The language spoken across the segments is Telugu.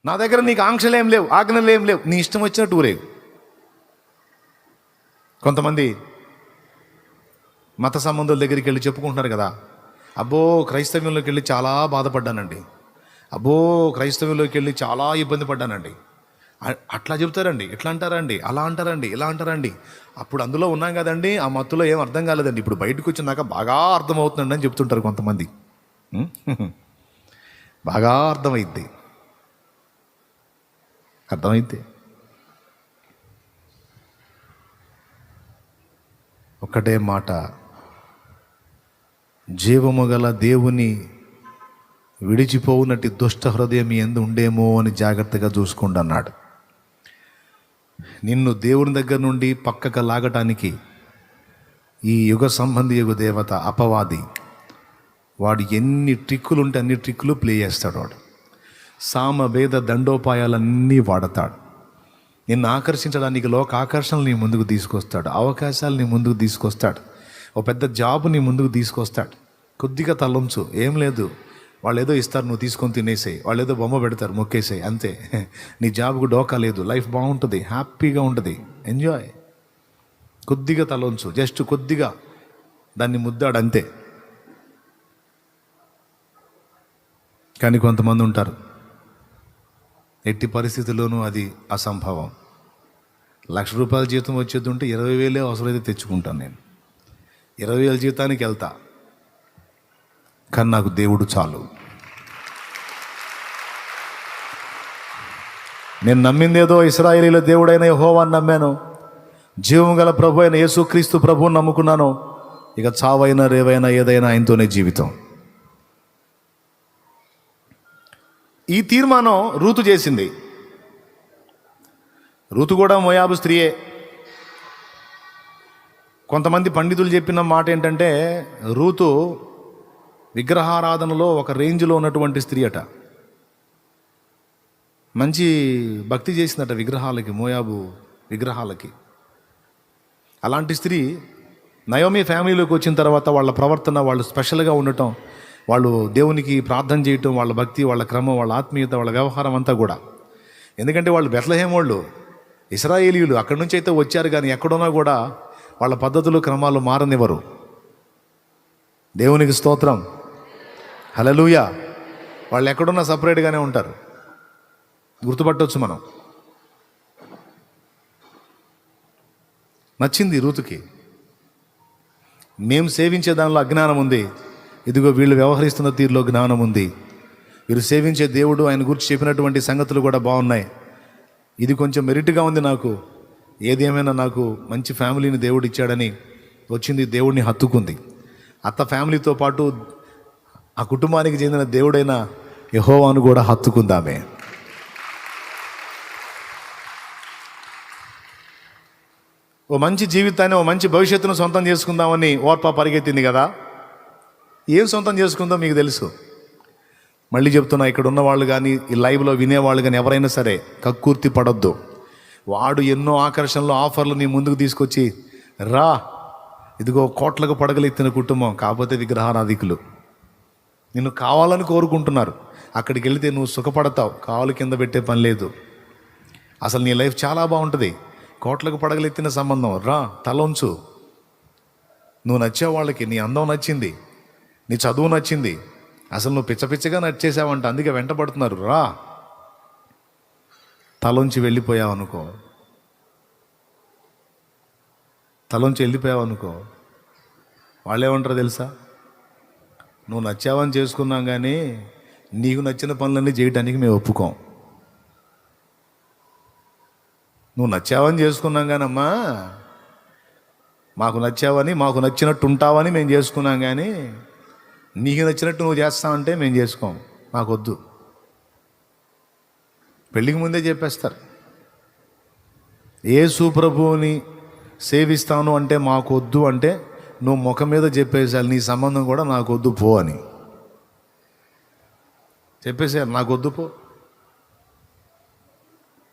నా దగ్గర నీకు ఆంక్షలు ఏం లేవు, ఆజ్ఞలు ఏం లేవు, నీ ఇష్టం వచ్చినట్టు ఊరేగు. కొంతమంది మత సంబంధుల దగ్గరికి వెళ్ళి చెప్పుకుంటున్నారు కదా, అబ్బో క్రైస్తవ్యంలోకి వెళ్ళి చాలా బాధపడ్డానండి, అబ్బో క్రైస్తవ్యంలోకి వెళ్ళి చాలా ఇబ్బంది పడ్డానండి. అట్లా చెప్తారండి, ఇట్లా అంటారండి, అలా అంటారండి, ఇలా అంటారండి. అప్పుడు అందులో ఉన్నాం కదండి, ఆ మత్తులో ఏం అర్థం కాలేదండి, ఇప్పుడు బయటకు వచ్చినాక బాగా అర్థమవుతుందండి అని చెప్తుంటారు కొంతమంది. బాగా అర్థమైద్ది. ఒక్కటే మాట, జీవము గల దేవుని విడిచిపోవునట్టి దుష్ట హృదయం మీ యందు ఉండేమో అని జాగ్రత్తగా చూసుకోండి అన్నాడు. నిన్ను దేవుని దగ్గర నుండి పక్కకు లాగటానికి ఈ యుగ సంబంధి యుగ దేవత అపవాది, వాడు ఎన్ని ట్రిక్కులు ఉంటే అన్ని ట్రిక్కులు ప్లే చేస్తాడు. వాడు సామవేద దండోపాయాలన్నీ వాడతాడు. నిన్ను ఆకర్షించడానికి లోక ఆకర్షణలు నీ ముందుకు తీసుకొస్తాడు, అవకాశాలు నీ ముందుకు తీసుకొస్తాడు, ఒక పెద్ద జాబు నీ ముందుకు తీసుకొస్తాడు. కొద్దిగా తలంచు, ఏం లేదు, వాళ్ళు ఏదో ఇస్తారు, నువ్వు తీసుకొని తినేసేయి, వాళ్ళు ఏదో బొమ్మ పెడతారు, మొక్కేసేయి, అంతే. నీ జాబ్కు డోకా లేదు, లైఫ్ బాగుంటుంది, హ్యాపీగా ఉంటుంది, ఎంజాయ్. కొద్దిగా తలంచు, జస్ట్ కొద్దిగా దాన్ని ముద్దాడు, అంతే. కానీ కొంతమంది ఉంటారు, ఎట్టి పరిస్థితుల్లోనూ అది అసంభవం. 1,00,000 రూపాయల జీతం వచ్చేది ఉంటే 20,000 అవసరమైతే తెచ్చుకుంటాను, నేను 20,000 జీతానికి వెళ్తా, కానీ నాకు దేవుడు చాలు. నేను నమ్మిందేదో ఇశ్రాయేలీల దేవుడైన యెహోవాను నమ్మాను, జీవం గల ప్రభు అయిన యేసుక్రీస్తు ప్రభువుని నమ్ముకున్నాను. ఇక చావైనా రేవైనా ఏదైనా ఆయనతోనే జీవితం. ఈ తీర్మానం రూతు చేసింది. రూతు కూడా మోయాబు స్త్రీయే. కొంతమంది పండితులు చెప్పిన మాట ఏంటంటే, రూతు విగ్రహారాధనలో ఒక రేంజ్లో ఉన్నటువంటి స్త్రీ అట. మంచి భక్తి చేసిందట విగ్రహాలకి, మోయాబు విగ్రహాలకి. అలాంటి స్త్రీ నయోమి ఫ్యామిలీలోకి వచ్చిన తర్వాత వాళ్ళ ప్రవర్తన, వాళ్ళు స్పెషల్గా ఉండటం, వాళ్ళు దేవునికి ప్రార్థన చేయటం, వాళ్ళ భక్తి, వాళ్ళ క్రమం, వాళ్ళ ఆత్మీయత, వాళ్ళ వ్యవహారం అంతా కూడా. ఎందుకంటే వాళ్ళు బెత్లెహేం వాళ్ళు, ఇశ్రాయేలీయులు, అక్కడి నుంచి అయితే వచ్చారు, కానీ ఎక్కడున్నా కూడా వాళ్ళ పద్ధతులు క్రమాలు మారనివ్వరు. దేవునికి స్తోత్రం, హల్లెలూయా. వాళ్ళు ఎక్కడున్నా సపరేట్గానే ఉంటారు, గుర్తుపట్టవచ్చు మనం. నచ్చింది రూతుకి. మేము సేవించే దానిలో అజ్ఞానం ఉంది, ఇదిగో వీళ్ళు వ్యవహరిస్తున్న తీరులో జ్ఞానం ఉంది. వీరు సేవించే దేవుడు, ఆయన గురించి చెప్పినటువంటి సంగతులు కూడా బాగున్నాయి. ఇది కొంచెం మెరిట్గా ఉంది నాకు. ఏది ఏమైనా నాకు మంచి ఫ్యామిలీని దేవుడు ఇచ్చాడని వచ్చింది, దేవుడిని హత్తుకుంది. అత్త ఫ్యామిలీతో పాటు ఆ కుటుంబానికి చెందిన దేవుడైన యెహోవాను కూడా హత్తుకుందామే. ఓ మంచి జీవితాన్ని, ఓ మంచి భవిష్యత్తును సొంతం చేసుకుందామని ఓర్ప పరిగెత్తింది కదా. ఏం సొంతం చేసుకుందో మీకు తెలుసు. మళ్ళీ చెప్తున్నా, ఇక్కడ ఉన్న వాళ్ళు కానీ, ఈ లైవ్లో వినేవాళ్ళు కానీ ఎవరైనా సరే కక్కుర్తి పడొద్దు. వాడు ఎన్నో ఆకర్షణలు, ఆఫర్లు నీ ముందుకు తీసుకొచ్చి, రా ఇదిగో కోట్లకు పడగలెత్తిన కుటుంబం, కాకపోతే విగ్రహారాధికులు నిన్ను కావాలని కోరుకుంటున్నారు. అక్కడికి వెళితే నువ్వు సుఖపడతావు, కావాలి కింద పెట్టే పని లేదు. అసలు నీ లైఫ్ చాలా బాగుంటుంది. కోట్లకు పడగలెత్తిన సంబంధం, రా తలొంచు. నువ్వు నచ్చే వాళ్ళకి నీ అందం నచ్చింది, నీ చదువు నచ్చింది, అసలు నువ్వు పిచ్చపిచ్చగా నచ్చేసావంట, అందుకే వెంటబడుతున్నారు. రా తలొంచి వెళ్ళిపోయావు అనుకో, తలొంచి వెళ్ళిపోయావు అనుకో, వాళ్ళు ఏమంటారో తెలుసా? నువ్వు నచ్చావని చేసుకున్నాం, కానీ నీకు నచ్చిన పనులన్నీ చేయడానికి మేము ఒప్పుకోం. నువ్వు నచ్చావని చేసుకున్నాం కానమ్మా, మాకు నచ్చావని, మాకు నచ్చినట్టు ఉంటావని మేము చేసుకున్నాం, కానీ నీకు నచ్చినట్టు నువ్వు చేస్తావంటే మేము చేసుకోం, మాకొద్దు. పెళ్ళికి ముందే చెప్పేస్తారు, యేసు ప్రభువుని సేవిస్తాను అంటే మాకొద్దు అంటే నువ్వు ముఖం మీద చెప్పేసాలి, నీ సంబంధం కూడా నాకొద్దు పో అని చెప్పేసారు. నాకొద్దు పో.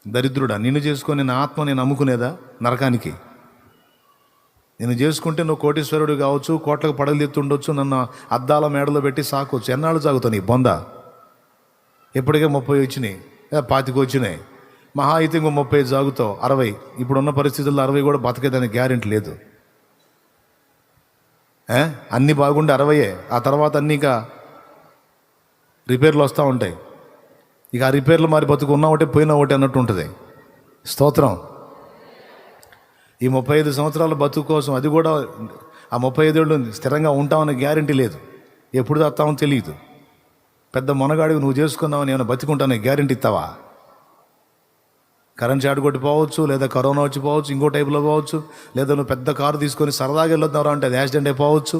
దరిద్రుడా, నిన్ను చేసుకొని నా ఆత్మ నేను అమ్ముకునేదా నరకానికి? నేను చేసుకుంటే నువ్వు కోటీశ్వరుడు కావచ్చు, కోట్లకు పడగలు ఎత్తుండొచ్చు, నన్ను అద్దాల మేడలో పెట్టి సాకోవచ్చు. ఎన్నాళ్ళు సాగుతావు నీ బొంద? ఎప్పటికే 30 వచ్చినాయి. 25 వచ్చినాయి, మహా అయితే ఇంకో 30 సాగుతావు, 60. ఇప్పుడున్న పరిస్థితుల్లో 60 కూడా బతకేదానికి గ్యారెంటీ లేదు. అన్నీ బాగుండే 60, ఆ తర్వాత అన్నీ ఇక రిపేర్లు వస్తూ ఉంటాయి. ఇక ఆ రిపేర్లు మరి బతుకు ఉన్నా ఒకటి పోయినా ఒకటి అన్నట్టు ఉంటుంది. స్తోత్రం. ఈ 35 సంవత్సరాల బతుకు కోసం, అది కూడా ఆ 35 ఏళ్ళు స్థిరంగా ఉంటామని గ్యారెంటీ లేదు, ఎప్పుడు వస్తామో తెలియదు. పెద్ద మొనగాడివి నువ్వు చేసుకుందామని ఏమైనా బతికుంటానని గ్యారెంటీ ఇస్తావా? కరెంట్ షాట్ కొట్టిపోవచ్చు, లేదా కరోనా వచ్చిపోవచ్చు, ఇంకో టైపులో పోవచ్చు, లేదా నువ్వు పెద్ద కారు తీసుకొని సరదాగా వెళ్ళొద్దారా అంటే అది యాక్సిడెంట్ అయిపోవచ్చు.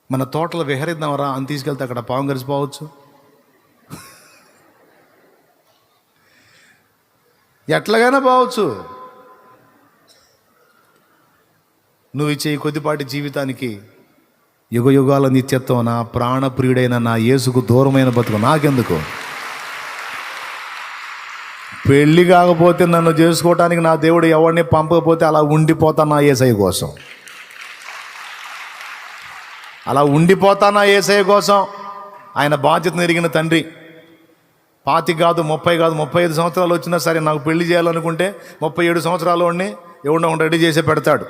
మన తోటలో విహరిద్దామరా అని తీసుకెళ్తే అక్కడ పాము గరిచిపోవచ్చు. ఎట్లాగైనా పోవచ్చు. నువ్వు ఇచ్చే కొద్దిపాటి జీవితానికి యుగ యుగాల నిత్యత్వం, నా ప్రాణప్రియుడైన నా యేసుకు దూరమైన బతుకు నాకెందుకు? పెళ్ళి కాకపోతే నన్ను చేసుకోవటానికి నా దేవుడు ఎవరిని పంపకపోతే అలా ఉండిపోతా నా యేసయ్య కోసం, అలా ఉండిపోతా నా యేసయ్య కోసం. ఆయన బాధ్యతను ఎరిగిన తండ్రి. 25 కాదు, 30 కాదు, 35 సంవత్సరాలు వచ్చినా సరే నాకు పెళ్లి చేయాలనుకుంటే 37 సంవత్సరాలు వాడిని ఎవడో రెడీ చేసి పెడతాడు.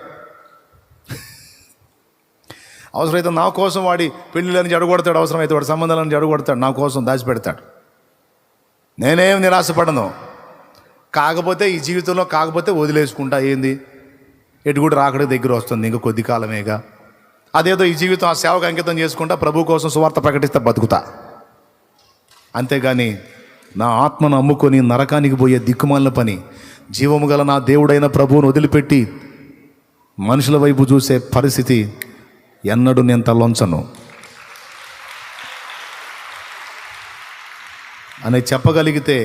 అవసరమైతే నా కోసం వాడి పెళ్ళిళ్ళని జడగొడతాడు, అవసరమైతే వాడి సంబంధాలను జడగొడతాడు, నా కోసం దాచిపెడతాడు. నేనేం నిరాశపడను. కాకపోతే ఈ జీవితంలో కాకపోతే వదిలేసుకుంటా. ఏంది, ఎటు కూడా రాకడికి దగ్గర వస్తుంది, ఇంకా కొద్ది కాలమేగా. అదేదో ఈ జీవితం ఆ సేవకు అంకితం చేసుకుంటా, ప్రభు కోసం సువార్త ప్రకటిస్తే బతుకుతా. అంతేగాని నా ఆత్మను అమ్ముకొని నరకానికి పోయే దిక్కుమాలిన పని, జీవము గల నా దేవుడైన ప్రభువును వదిలిపెట్టి మనుషుల వైపు చూసే పరిస్థితి ఎన్నడూ నేను తలొంచను అని చెప్పగలిగితే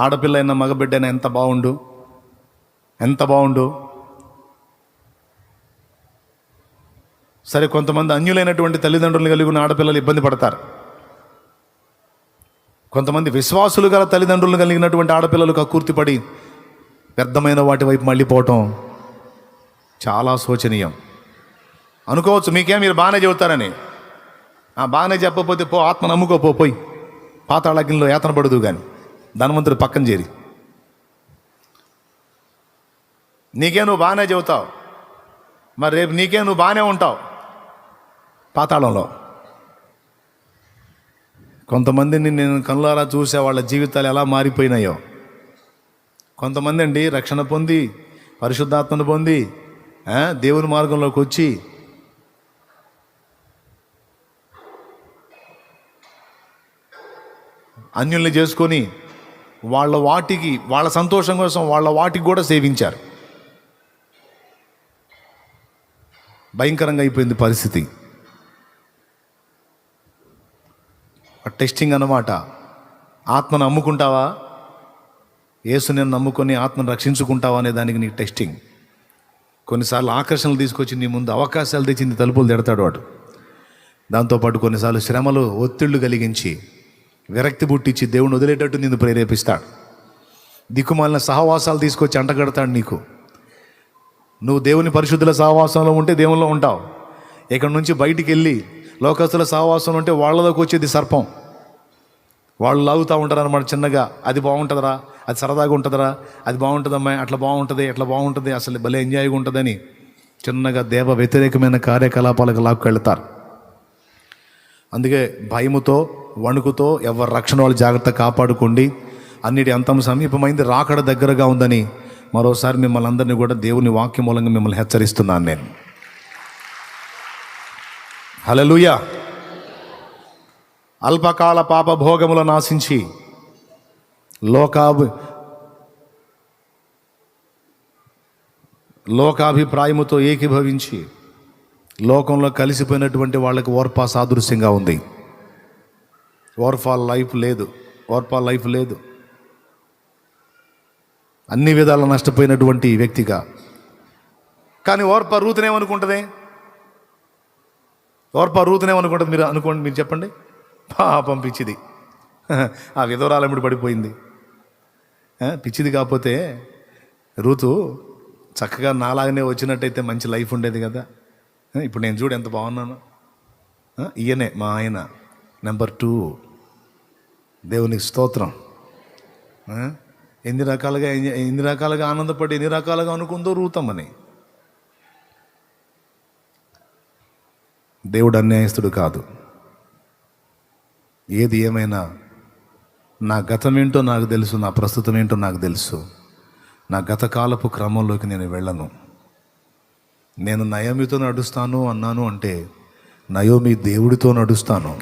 ఆడపిల్ల అయినా మగబిడ్డ అయినా ఎంత బాగుండు, ఎంత బాగుండు. సరే, కొంతమంది అన్యులైనటువంటి తల్లిదండ్రులు కలిగి ఉన్న ఆడపిల్లలు ఇబ్బంది పడతారు. కొంతమంది విశ్వాసులు గల తల్లిదండ్రులు కలిగినటువంటి ఆడపిల్లలు కక్కుర్తిపడి వ్యర్థమైన వాటి వైపు మళ్ళీపోవటం చాలా శోచనీయం. అనుకోవచ్చు మీకేం, మీరు బాగానే చెబుతారని. బాగానే చెప్పకపోతే పో, ఆత్మ నమ్ముకోపో, పోయి పాతాళాగ్నిలో యాతన పడదు. కానీ ధనవంతుడు పక్కన చేరి నీకే నువ్వు బాగానే చెబుతావు, మరి రేపు నీకే నువ్వు బాగానే ఉంటావు పాతాళంలో. కొంతమందిని నేను కనులారా చూసే వాళ్ళ జీవితాలు ఎలా మారిపోయినాయో. కొంతమంది అండి రక్షణ పొంది, పరిశుద్ధాత్మను పొంది, దేవుని మార్గంలోకి వచ్చి అన్యుల్ని చేసుకొని వాళ్ళ సంతోషం కోసం వాళ్ళ వాటికి కూడా సేవించారు. భయంకరంగా అయిపోయింది పరిస్థితి. టెస్టింగ్ అన్నమాట. ఆత్మను అమ్ముకుంటావా, యేసుని నమ్ముకొని ఆత్మను రక్షించుకుంటావా అనే దానికి నీకు టెస్టింగ్. కొన్నిసార్లు ఆకర్షణలు తీసుకొచ్చి నీ ముందు అవకాశాలు తెచ్చింది తలుపులు తిడతాడు వాడు. దాంతోపాటు కొన్నిసార్లు శ్రమలు, ఒత్తిళ్లు కలిగించి విరక్తి పుట్టించి దేవుని వదిలేటట్టు నిన్ను ప్రేరేపిస్తాడు. దిక్కుమాలిన సహవాసాలు తీసుకొచ్చి అంటగడతాడు నీకు. నువ్వు దేవుని పరిశుద్ధుల సహవాసంలో ఉంటే దేవునిలో ఉంటావు. ఇక్కడ నుంచి బయటికి వెళ్ళి లోకస్తుల సహవాసంలో ఉంటే వాళ్ళలోకి వచ్చేది సర్పం. వాళ్ళు లాగుతూ ఉంటారు అన్నమాట చిన్నగా. అది బాగుంటుందిరా, అది సరదాగా ఉంటుందిరా, అది బాగుంటుందమ్మా, అట్లా బాగుంటుంది, ఎట్లా బాగుంటుంది, అసలు భలే ఎంజాయ్గా ఉంటుందని చిన్నగా దేవ వ్యతిరేకమైన కార్యకలాపాలకు లాక్కెళ్తారు. అందుకే భయముతో, వణుకుతో ఎవరి రక్షణ వాళ్ళు జాగ్రత్త కాపాడుకోండి. అన్నిటి అంతం సమీపమైంది, రాకడ దగ్గరగా ఉందని మరోసారి మిమ్మల్ని అందరినీ కూడా దేవుని వాక్యం మూలంగా మిమ్మల్ని హెచ్చరిస్తున్నాను నేను. హల్లెలూయా. అల్పకాల పాపభోగములను నాశించి లోకాభిప్రాయముతో ఏకీభవించి లోకంలో కలిసిపోయినటువంటి వాళ్ళకి ఓర్పా సాదృశ్యంగా ఉంది. ఓర్పా లైఫ్ లేదు. అన్ని విధాలా నష్టపోయినటువంటి వ్యక్తిగా. కానీ ఓర్పా రూతునేమనుకుంటుంది? మీరు అనుకోండి, మీరు చెప్పండి. పాపం పిచ్చిది, ఆ విధవరాలెంబడి పడిపోయింది. పిచ్చిది కాకపోతే రూతు చక్కగా నాలాగనే వచ్చినట్టయితే మంచి లైఫ్ ఉండేది కదా. ఇప్పుడు నేను చూడు ఎంత బాగున్నాను. ఈయనే మా ఆయన నెంబర్ 2. దేవునికి స్తోత్రం. ఎన్ని రకాలుగా ఆనందపడి ఎన్ని రకాలుగా అనుకుందో రూతమ్మని. దేవుడు అన్యాయస్తుడు కాదు. ఏది ఏమైనా నా గతం ఏంటో నాకు తెలుసు, నా ప్రస్తుతం ఏంటో నాకు తెలుసు. నా గతకాలపు క్రమంలోకి నేను వెళ్ళను. నేను నయోమితో నడుస్తాను అన్నాను అంటే నయోమి దేవుడితో నడుస్తాను.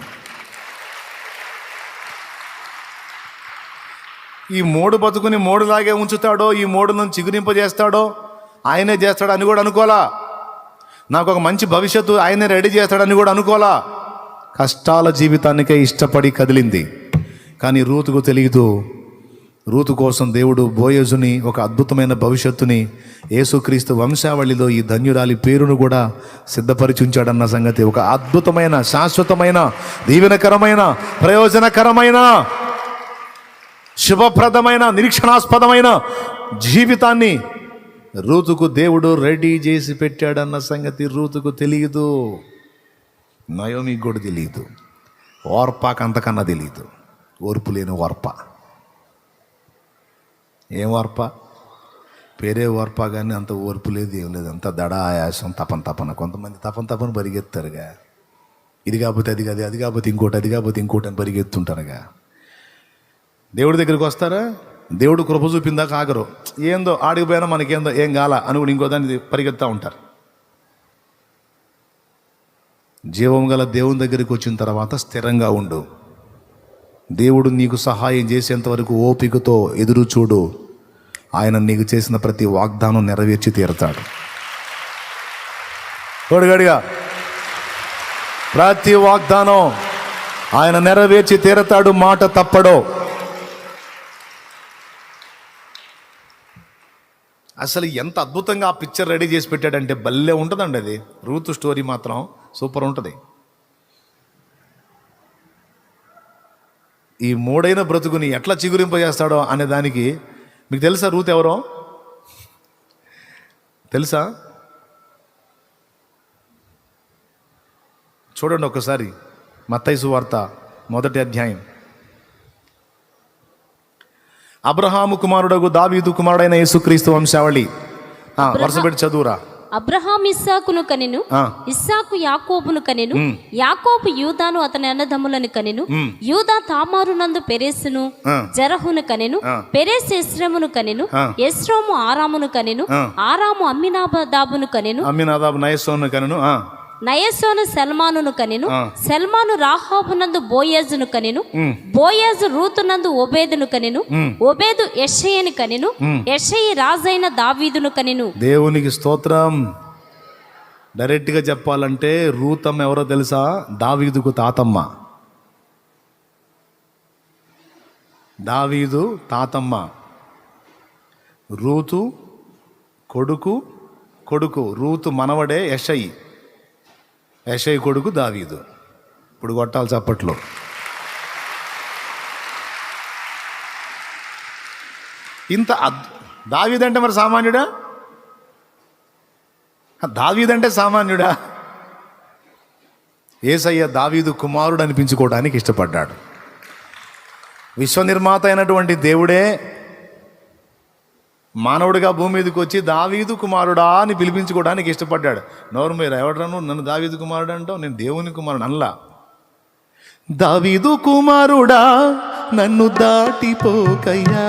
ఈ మోడు బతుకుని మోడులాగే ఉంచుతాడో, ఈ మోడును చిగురింపజేస్తాడో ఆయనే చేస్తాడు అని కూడా అనుకోలా. నాకు ఒక మంచి భవిష్యత్తు ఆయనే రెడీ చేస్తాడని కూడా అనుకోలా. కష్టాల జీవితానికే ఇష్టపడి కదిలింది. కానీ రూతుకు తెలియదు, రూతు కోసం దేవుడు బోయజుని ఒక అద్భుతమైన భవిష్యత్తుని యేసుక్రీస్తు వంశావళిలో ఈ ధన్యురాలి పేరును కూడా సిద్ధపరిచి ఉంచాడన్న సంగతి. ఒక అద్భుతమైన, శాశ్వతమైన, దీవెనకరమైన, ప్రయోజనకరమైన, శుభప్రదమైన, నిరీక్షణాస్పదమైన జీవితాన్ని రూతుకు దేవుడు రెడీ చేసి పెట్టాడన్న సంగతి రూతుకు తెలియదు. నయోమికి కూడా తెలియదు. ఓర్పాకు అంతకన్నా తెలియదు. ఓర్పు లేని ఓర్ప. ఏం ఓర్ప? పేరే ఓర్ప, కానీ అంత ఓర్పు లేదు, ఏం లేదు. అంత దడ, ఆయాసం, తపన. కొంతమంది తపన పరిగెత్తారుగా. ఇది కాకపోతే అది కాదు, అది కాకపోతే ఇంకోటి, అది కాకపోతే ఇంకోటి అని పరిగెత్తుంటారుగా. దేవుడి దగ్గరికి వస్తారా, దేవుడు కృప చూపిందాక ఆగరు. ఏందో ఆడిపోయినా మనకేందో ఏం కాల అని కూడా ఇంకో దాన్ని పరిగెత్తా ఉంటారు. జీవం గల దేవుని దగ్గరికి వచ్చిన తర్వాత స్థిరంగా ఉండు. దేవుడు నీకు సహాయం చేసేంత వరకు ఓపికతో ఎదురు చూడు. ఆయన నీకు చేసిన ప్రతి వాగ్దానం నెరవేర్చి తీరుతాడు. తోడుగడిగా ప్రతి వాగ్దానం ఆయన నెరవేర్చి తీరుతాడు. మాట తప్పడో. అసలు ఎంత అద్భుతంగా ఆ పిక్చర్ రెడీ చేసి పెట్టాడంటే భలే ఉంటుందండి అది. రూతు స్టోరీ మాత్రం సూపర్ ఉంటుంది. ఈ మూడైన బ్రతుకుని ఎట్లా చిగురింపజేస్తాడో అనే దానికి మీకు తెలుసా రూత్ ఎవరో? తెలుసా? చూడండి ఒకసారి మత్తయి సువార్త 1వ అధ్యాయం. అబ్రహాము కుమారుడగు దావీదు కుమారుడైన యేసుక్రీస్తు వంశావళి. వరుసపెట్టి చదువురా. అబ్రహాం ఇస్సాకును కనెను, ఇస్సాకు యాకోబును కనెను, యాకోబు యూదాను అతని అన్నదమ్ములను కనెను, యూదా తామారు నందు పెరేసును జరహును కనెను, పెరేస్ ఎస్రోమును కనెను, ఎస్రోము ఆరామును కనెను, ఆరాము అమ్మినాదాబును కనెను, అమ్మినాదాబు నయస్సోను కనెను, నయస్సోను సల్మానును కనెను, సల్మాను రాహాబునందు బోయేజును కనెను, బోయేజు రూతునందు ఒబేదును కనెను, ఒబేదు యెషయిని కనెను, యెషయి రాజైన దావీదును కనెను. దేవునికి స్తోత్రం. డైరెక్ట్గా చెప్పాలంటే రూతమ్మ ఎవరో తెలుసా? దావీదుకు తాతమ్మ. దావీదు తాతమ్మ. రూతు కొడుకు రూతు మనవడే యెషయి. యెషయి కొడుకు దావీదు. ఇప్పుడు కొట్టాలి చప్పట్లో. ఇంత దావీదంటే మరి సామాన్యుడా? దావీదంటే సామాన్యుడా? యేసయ్య దావీదు కుమారుడు అనిపించుకోవడానికి ఇష్టపడ్డాడు. విశ్వనిర్మాత అయినటువంటి దేవుడే మానవుడిగా భూమి మీదకి వచ్చి దావీదు కుమారుడా అని పిలిపించుకోవడానికి ఇష్టపడ్డాడు. నోరు మీరు ఎవడను నన్ను దావీదు కుమారుడు అంటావు? నేను దేవుని కుమారుడు అనలా. దావీదు కుమారుడా నన్ను దాటిపోకయ్యా,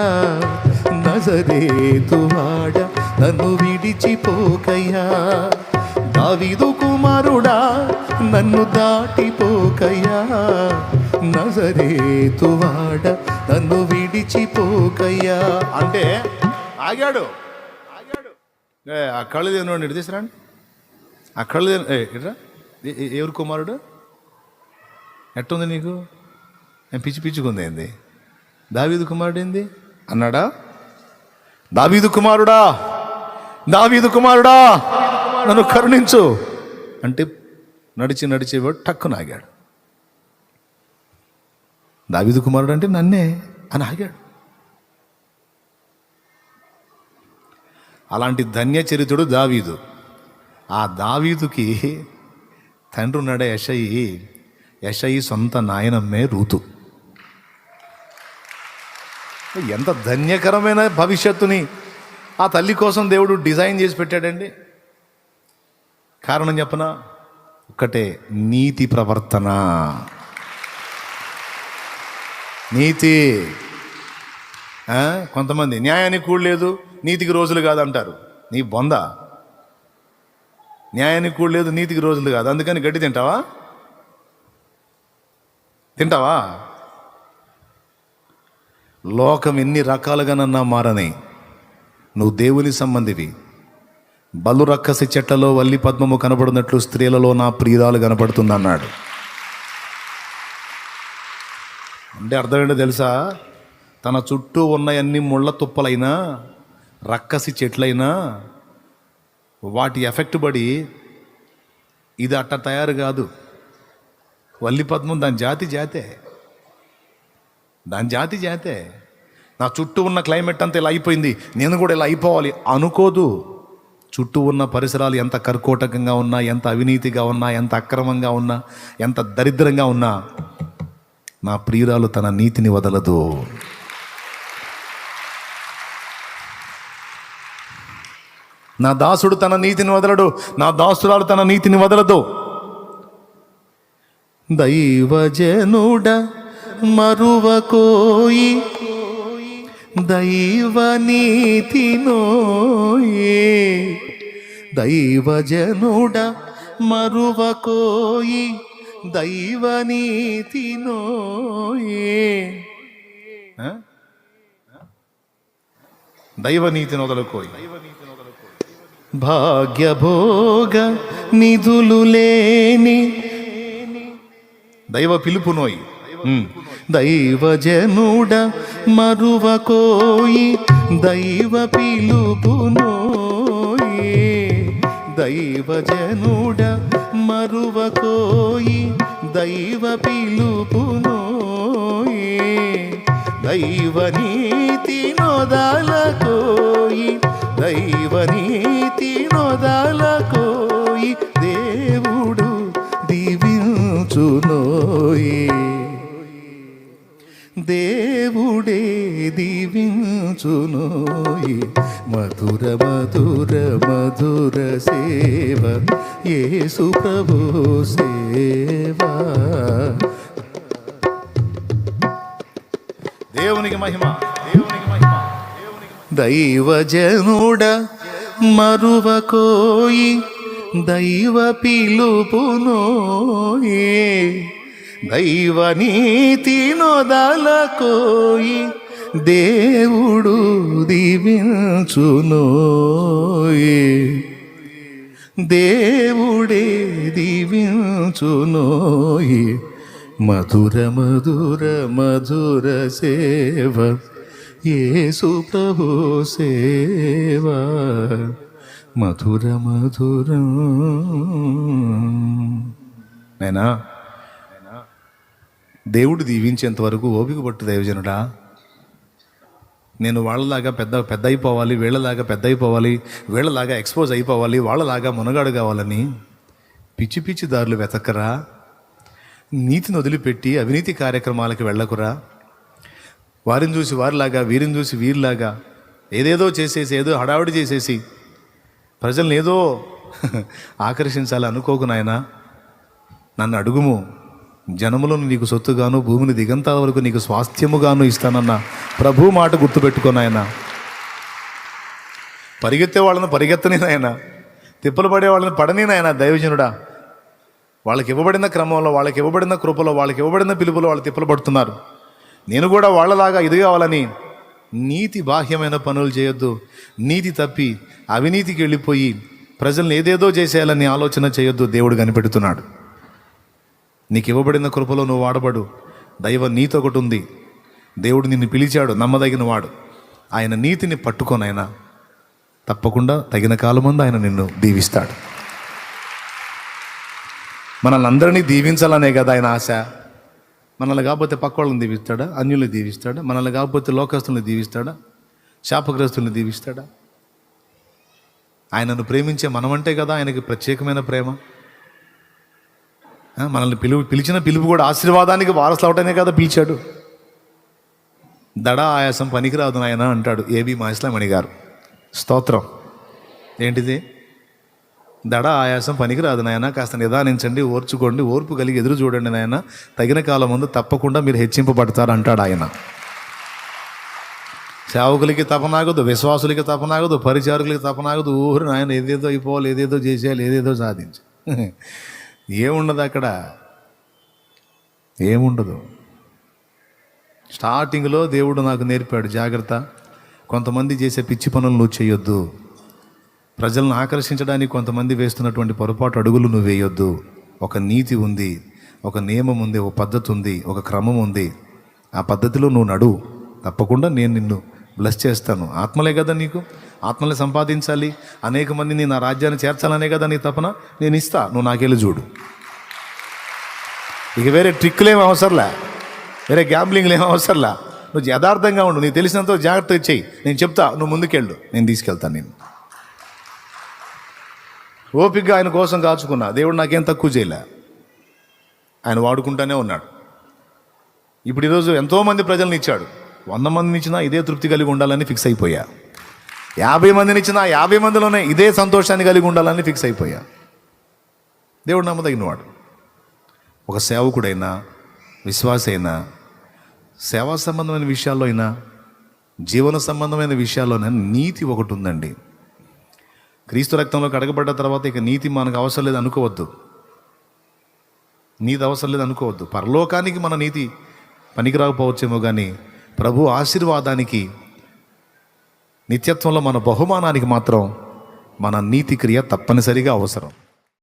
నజరేతువాడ నన్ను విడిచిపోకయ్యా. దావీదు కుమారుడా నన్ను దాటిపోకయ్యా, నజరేతువాడ నన్ను విడిచిపోకయ్యా అంటే ఆగాడు. ఆ కళ్ళు దేవుని ఇటు తీసుకురండి. ఆ కళ్ళు ఇట్రా. ఎవరు కుమారుడు? ఎట్టుంది నీకు? నేను పిచ్చికుంది ఏంది? దావీదు కుమారుడు ఏంది అన్నాడా? దావీదు కుమారుడా నన్ను కరుణించు అంటే నడిచేవాడు టక్కున ఆగాడు. దావీదు కుమారుడు అంటే నన్నే అని ఆగాడు. అలాంటి ధన్య చరిత్రుడు దావీదు. ఆ దావీదుకి తండ్రి ఉన్నాడే యెషయి. యెషయి సొంత నాయనమ్మే రూతు. ఎంత ధన్యకరమైన భవిష్యత్తుని ఆ తల్లి కోసం దేవుడు డిజైన్ చేసి పెట్టాడండి. కారణం చెప్పనా? ఒక్కటే, నీతి ప్రవర్తన. నీతి. కొంతమంది న్యాయానికి కూడా లేదు, నీతికి రోజులు కాదు అంటారు. నీ బొంద. న్యాయానికి కూడా లేదు, నీతికి రోజులు కాదు, అందుకని గడ్డి తింటావా? లోకం ఎన్ని రకాలుగానన్నా మారని, నువ్వు దేవుని సంబంధివి. బలు రక్కసి చెట్లలో వల్లి పద్మము కనబడినట్లు స్త్రీలలో నా ప్రియురాలు కనబడుతుంది అన్నాడు. అంటే అర్థం ఏంటో తెలుసా? తన చుట్టూ ఉన్న అన్ని ముళ్ళ తుప్పలైనా రక్కసి చెట్లైనా వాటి ఎఫెక్ట్ పడి ఇది అట్ట తయారు కాదు. వల్లి పద్మం దాని జాతే. నా చుట్టూ ఉన్న క్లైమేట్ అంతా ఇలా అయిపోయింది, నేను కూడా ఇలా అయిపోవాలి అనుకోదు. చుట్టూ ఉన్న పరిసరాలు ఎంత కర్కోటకంగా ఉన్నా, ఎంత అవినీతిగా ఉన్నా, ఎంత అక్రమంగా ఉన్నా, ఎంత దరిద్రంగా ఉన్నా, నా ప్రియురాలు తన నీతిని వదలదు. నా దాసుడు తన నీతిని వదలడు, నా దాసురాలు తన నీతిని వదలదు. దైవజనుడ మరువకోయి దైవ నీతినోయే, దైవజనుడ మరువకోయి దైవ నీతినోయే. దైవ నీతిని వదలకోయి. భాగ్యభోగ నిధులు లేని దైవ పిలుపునోయి. దైవజనుడ మరువకోయి దైవ పిలుపునోయి, దైవజనుడ మరువకోయి దైవ పిలుపునోయి, దైవ నీతి నొదలకోయి దైవ నీతి నొదలకోయి, దేవుడు దీవించునోయి, దేవుడే దీవించునోయి. మధుర మధుర మధుర సేవ యేసు ప్రభు సేవ. దేవునికి మహిమ, దేవునికి మహిమ. దైవజనుడ మరువకోయి దైవ పిలుపునోయి, దైవ నీతి నొదలకోయి, దేవుడు దీవించునోయి, దేవుడే దీవించునోయి. మధుర మధుర మధుర సేవ యేసు ప్రభు సేవ, మధుర మధుర. నేనా దేవుడు దీవించేంత వరకు ఓపిక పట్టు దైవజనుడా. నేను వాళ్ళలాగా పెద్ద అయిపోవాలి, వీళ్ళలాగా పెద్ద అయిపోవాలి, వీళ్ళలాగా ఎక్స్పోజ్ అయిపోవాలి, వాళ్ళలాగా మునగాడు కావాలని పిచ్చి పిచ్చి దారులు వెతకరా. నీతిని వదిలిపెట్టి అవినీతి కార్యక్రమాలకు వెళ్ళకురా. వారిని చూసి వారిలాగా, వీరిని చూసి వీరిలాగా ఏదేదో చేసేసి, ఏదో హడావుడి చేసేసి ప్రజల్ని ఏదో ఆకర్షించాలి అనుకోకు నాయనా. నన్ను అడుగుము, జనములను నీకు సొత్తుగాను, భూమిని దిగంతాల వరకు నీకు స్వాస్థ్యముగాను ఇస్తానన్న ప్రభు మాట గుర్తుపెట్టుకో నాయనా. పరిగెత్తే వాళ్ళని పరిగెత్తని నాయనా, తిప్పలు పడే వాళ్ళని పడని నాయనా. దైవజనుడా, వాళ్ళకి ఇవ్వబడిన క్రమంలో, వాళ్ళకి ఇవ్వబడిన కృపలో, వాళ్ళకి ఇవ్వబడిన పిలుపులో వాళ్ళు తిప్పలు పడుతున్నారు. నేను కూడా వాళ్ళలాగా ఇది కావాలని నీతి బాహ్యమైన పనులు చేయొద్దు. నీతి తప్పి అవినీతికి వెళ్ళిపోయి ప్రజల్ని ఏదేదో చేసేయాలని ఆలోచన చేయొద్దు. దేవుడు కనిపెడుతున్నాడు. నీకు ఇవ్వబడిన కృపలో నువ్వు వాడబడు. దైవ నీతి ఒకటి ఉంది. దేవుడు నిన్ను పిలిచాడు, నమ్మదగిన వాడు. ఆయన నీతిని పట్టుకోనైనా తప్పకుండా తగిన కాలమందు ఆయన నిన్ను దీవిస్తాడు. మనల్ని అందరినీ దీవించాలనే కదా ఆయన ఆశ. మనల్ని కాకపోతే పక్క వాళ్ళని దీవిస్తాడా? అన్యుల్ని దీవిస్తాడా? మనల్ని కాకపోతే లోకస్తుల్ని దీవిస్తాడా? శాపగ్రస్తుల్ని దీవిస్తాడా? ఆయనను ప్రేమించే మనమంటే కదా ఆయనకి ప్రత్యేకమైన ప్రేమ. మనల్ని పిలిచిన పిలుపు కూడా ఆశీర్వాదానికి వారసులు అవటనే కదా పిలిచాడు. దడ ఆయాసం పనికిరాదు నాయన అంటాడు ఏబి మాస్లామణి గారు. స్తోత్రం. ఏంటిది? దడ ఆయాసం పనికిరాదు నాయన, కాస్త నిదానించండి, ఓర్చుకోండి, ఓర్పు కలిగి ఎదురు చూడండి నాయన, తగిన కాలం ముందు తప్పకుండా మీరు హెచ్చింపబడతారు అంటాడు ఆయన. సేవకులకి తపనాగదు, విశ్వాసులకి తపనాగదు, పరిచారకులకి తపనాగదు. ఊరు నాయన ఏదేదో అయిపోవాలి, ఏదేదో చేసేయాలి, ఏదేదో సాధించి ఏముండదు అక్కడ, ఏముండదు. స్టార్టింగ్లో దేవుడు నాకు నేర్పాడు, జాగ్రత్త, కొంతమంది చేసే పిచ్చి పనులు నువ్వు చేయొద్దు, ప్రజలను ఆకర్షించడానికి కొంతమంది వేస్తున్నటువంటి పొరపాటు అడుగులు నువ్వు వేయొద్దు. ఒక నీతి ఉంది, ఒక నియమం ఉంది, ఒక పద్ధతి ఉంది, ఒక క్రమం ఉంది. ఆ పద్ధతిలో నువ్వు నడువు, తప్పకుండా నేను నిన్ను బ్లెస్ చేస్తాను. ఆత్మలే కదా నీకు, ఆత్మలే సంపాదించాలి, అనేక మందిని నా రాజ్యాన్ని చేర్చాలనే కదా నీ తపన. నేను ఇస్తా, నువ్వు నాకెళ్ళి చూడు. ఇక వేరే ట్రిక్కులు ఏమి అవసరంలే, వేరే గ్యాంబ్లింగ్లు ఏమి అవసరంలే. నువ్వు యథార్థంగా ఉండు, నీకు తెలిసినంత జాగ్రత్తగా చెయ్యి. నేను చెప్తా, నువ్వు ముందుకెళ్ళు, నేను తీసుకెళ్తాను నేను. ఓపికగా ఆయన కోసం కాచుకున్నా, దేవుడు నాకేం తక్కువ చేయలే, ఆయన వాడుకుంటానే ఉన్నాడు. ఇప్పుడు ఈరోజు ఎంతోమంది ప్రజల్ని ఇచ్చాడు. 100 మందిని ఇచ్చినా ఇదే తృప్తి కలిగి ఉండాలని ఫిక్స్ అయిపోయా. 50 మందిని ఇచ్చినా 50 మందిలోనే ఇదే సంతోషాన్ని కలిగి ఉండాలని ఫిక్స్ అయిపోయా. దేవుడు నమ్మదగినవాడు. ఒక సేవకుడైనా, విశ్వాస అయినా, సేవా సంబంధమైన విషయాల్లో అయినా, జీవన సంబంధమైన విషయాల్లోనైనా నీతి ఒకటి ఉందండి. క్రీస్తు రక్తంలో కడగబడ్డ తర్వాత ఇక నీతి మనకు అవసరం లేదు అనుకోవద్దు. నీతి అవసరం లేదు అనుకోవద్దు. పరలోకానికి మన నీతి పనికి రాకపోవచ్చేమో కానీ ప్రభు ఆశీర్వాదానికి, నిత్యత్వంలో మన బహుమానానికి మాత్రం మన నీతి క్రియ తప్పనిసరిగా అవసరం.